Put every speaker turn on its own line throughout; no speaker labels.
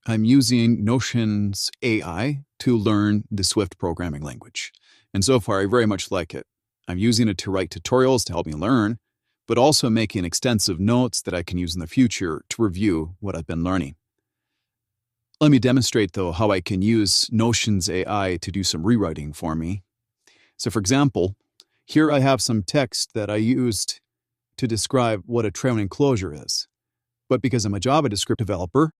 I'm using Notion's AI to learn the Swift programming language. And so far, I very much like it. I'm using it to write tutorials to help me learn, but also making extensive notes that I can use in the future to review what I've been learning. Let me demonstrate, though, how I can use Notion's AI to do some rewriting for me. So, for example, here I have some text that I used to describe what a trailing enclosure is. But because I'm a JavaScript developer,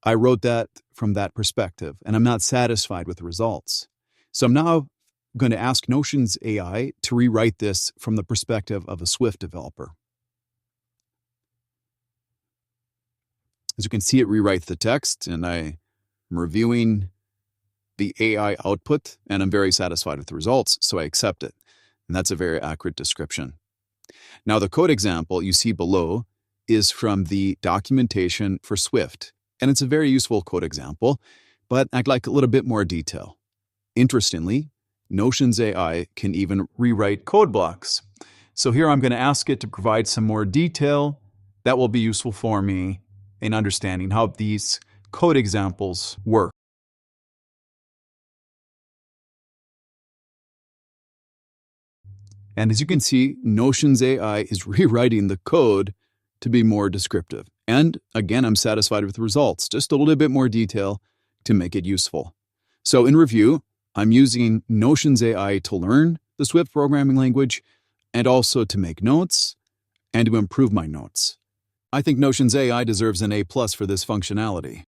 I wrote that from that perspective, and I'm not satisfied with the results. So I'm now going to ask Notion's AI to rewrite this from the perspective of a Swift developer. As you can see, it rewrites the text, and I'm reviewing the AI output, and I'm very satisfied with the results, so I accept it. And that's a very accurate description. Now, the code example you see below is from the documentation for Swift, and it's a very useful code example, but I'd like a little bit more detail. Interestingly, Notion's AI can even rewrite code blocks. So here I'm going to ask it to provide some more detail that will be useful for me in understanding how these code examples work. And as you can see, Notion's AI is rewriting the code to be more descriptive. And again, I'm satisfied with the results, just a little bit more detail to make it useful. So in review, I'm using Notion's AI to learn the Swift programming language and also to make notes and to improve my notes. I think Notion's AI deserves an A+ for this functionality.